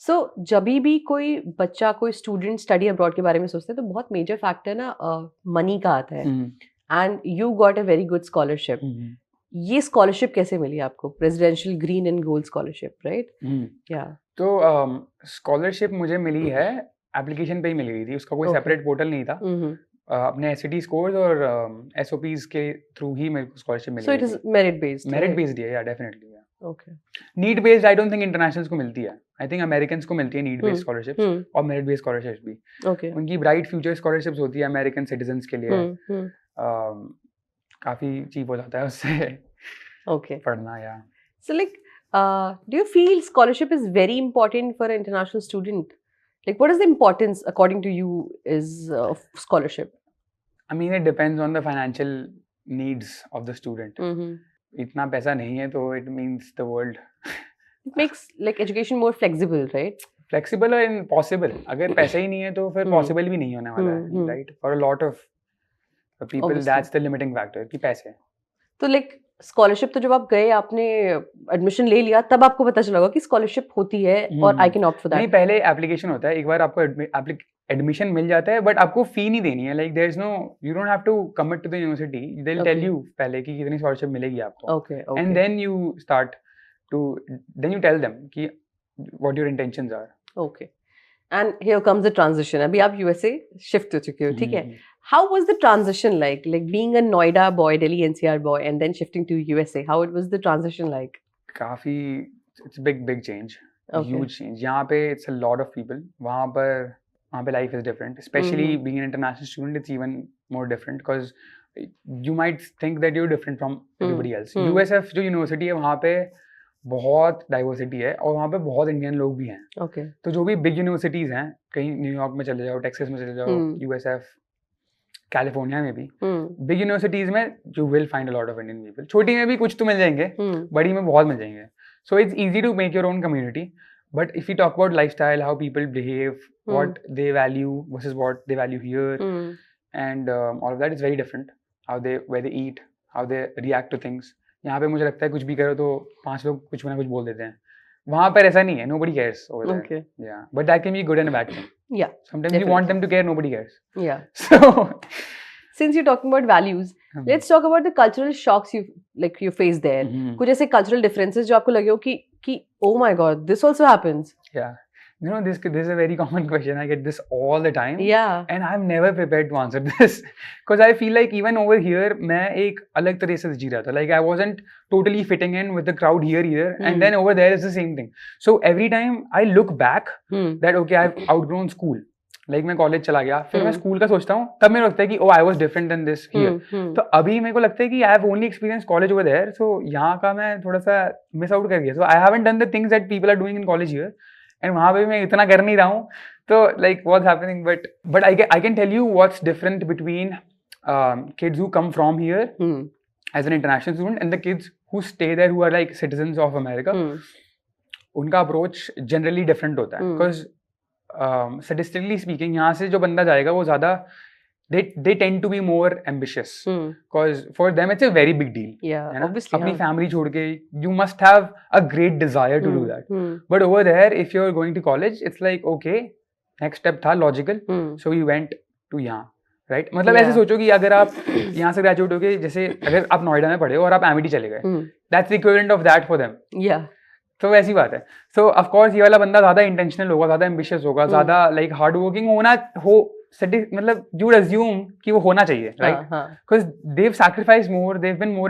सो जभी भी कोई बच्चा कोई स्टूडेंट स्टडी अब्रॉड के बारे में सोचता है तो बहुत मेजर फैक्टर ना मनी का आता है and you got a very good scholarship. ये स्कॉलरशिप कैसे मिली आपको? Presidential green and gold scholarship, right? या तो स्कॉलरशिप मुझे मिली है, एप्लीकेशन पे ही मिली हुई थी, उसका कोई Okay. सेपरेट पोर्टल नहीं था. अपने एसएटी स्कोर्स और एसओपीज के थ्रू ही मेरे को स्कॉलरशिप मिली so it is merit based. Merit based है, या definitely. Okay. Need based I don't think internationals को मिलती है. आई थिंक अमेरिकन्स को मिलती है नीड बेस्ड स्कॉलरशिप्स और मेरिट बेस्ड स्कॉलरशिप्स भी. ओके. उनकी ब्राइट फ्यूचर स्कॉलरशिप्स होती है अमेरिकन सिटीजन्स के लिए. काफी चीप हो जाता है उससे ओके. पढ़ना. या So like, do you feel scholarship is very important for an international student? Like, what is the importance, according to you, is of scholarship? I mean, it depends on the financial needs of the student. इतना पैसा नहीं है तो it means the world. It makes like education more flexible, right? Flexible and possible. अगर पैसा ही नहीं है तो फिर possible भी नहीं होने वाला है, right? For a lot of people, Obviously. that's the limiting factor कि पैसे. तो like स्कॉलरशिप तो जब आप गए, आपने एडमिशन ले लिया, तब आपको पता चला होगा कि स्कॉलरशिप होती है और I can opt for that. नहीं, पहले एप्लीकेशन होता है, एक बार आपको एडमिशन मिल जाता है, बट आपको फी नहीं देनी है. Like there is no, you don't have to commit to the university. They will tell you पहले कि कितनी स्कॉलरशिप मिलेगी आपको. Okay. And then you start to, then you tell them कि what your intentions are. Okay. And here comes the transition. अभी आप USA shift हो चुके हो, ठीक है? How was the transition like being a Noida boy, Delhi NCR boy, and then shifting to USA? How it was the transition like? काफी, it's a big change, Okay. huge change. यहाँ पे it's a lot of people. वहाँ पे life is different. Especially being an international student, it's even more different because you might think that you're different from everybody else. USF जो university है वहाँ पे बहुत diversity है और वहाँ पे बहुत इंडियन लोग भी हैं. Okay. तो जो भी बिग यूनिवर्सिटीज हैं, कहीं न्यूयॉर्क में चले जाओ, टेक्सास में चले जाओ, USF, कैलिफोर्निया में भी, बिग यूनिवर्सिटीज में you will find a lot of Indian people. छोटी में भी कुछ तो मिल जाएंगे, बड़ी में बहुत मिल जाएंगे. So it's easy to make your own community. But if you talk about lifestyle, how people behave, what they value versus what they value here, and all of that is very different. How they, where they eat, how they react to things. यहाँ पे मुझे लगता है कुछ भी करो तो 5 लोग कुछ ना कुछ बोल देते हैं. वहाँ पर ऐसा नहीं है. Nobody cares over there. Okay. Yeah, but that can be good and a bad thing. Yeah. Sometimes you want them to care, nobody cares. Yeah. So since you're talking about values, let's talk about the cultural shocks you face there. कुछ ऐसे cultural differences जो आपको लगे हो कि oh my god, this also happens. Yeah. You know, this is a very common question. I get this all the time. Yeah. And I'm never prepared to answer this because I feel like even over here, मैं एक अलग तरह से जी रहा था. Like I wasn't totally fitting in with the crowd here either. And then over there is the same thing. So every time I look back, that okay, I've outgrown school. Like मैं college चला गया, फिर मैं school का सोचता हूँ, तब मेरे को लगता है कि oh, I was different than this here. तो अभी मेरे को लगता है कि I have only experienced college over there. So यहाँ का मैं थोड़ा सा miss out कर गया. So I haven't done the things that people are doing in college here. And वहाँ पे मैं इतना कर नहीं रहा हूँ. तो like what's happening? But I can tell you what's different between kids who come from here as an international student and the kids who stay there who are like citizens of America. उनका approach generally different होता है. Because statistically speaking, यहाँ से जो बंदा जाएगा वो ज़्यादा they tend to be more ambitious because for them it's a very big deal. Yeah, obviously. अपनी family छोड़ के you must have a great desire to do that. But over there, if you're going to college, it's like okay, next step था logical, so we went to यहाँ, right? मतलब ऐसे सोचो कि अगर आप यहाँ से ग्रेजुएट हो गए, जैसे अगर आप नोएडा में पढ़े हो और आप एमिटी चले गए, that's the equivalent of that for them. Yeah. तो वैसी बात है. So of course ये वाला बंदा ज़्यादा intentional होगा, ज़्यादा ambitious होगा, ज़्यादा like hard working मतलब you would assume कि वो होना चाहिए, right? Because they've sacrificed more, they've been more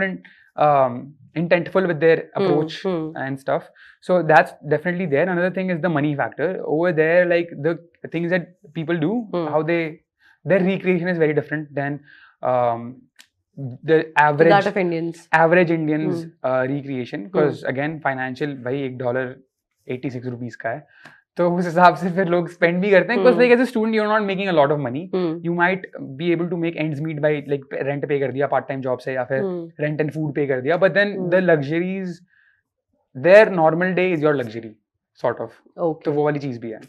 intentful with their approach and stuff. So that's definitely there. Another thing is the money factor. Over there, like the things that people do, how their recreation is very different than the average Indians recreation. Because again, financial भाई $1 86 rupees का है. तो उस हिसाब से फिर लोग spend भी करते हैं. Because like as a student you are not making a lot of money. You might be able to make ends meet by like rent pay कर दिया पार्ट टाइम जॉब से, या फिर रेंट एंड फूड पे कर दिया. But then the luxuries, their normal day is your luxury sort of. तो वो वाली चीज भी है.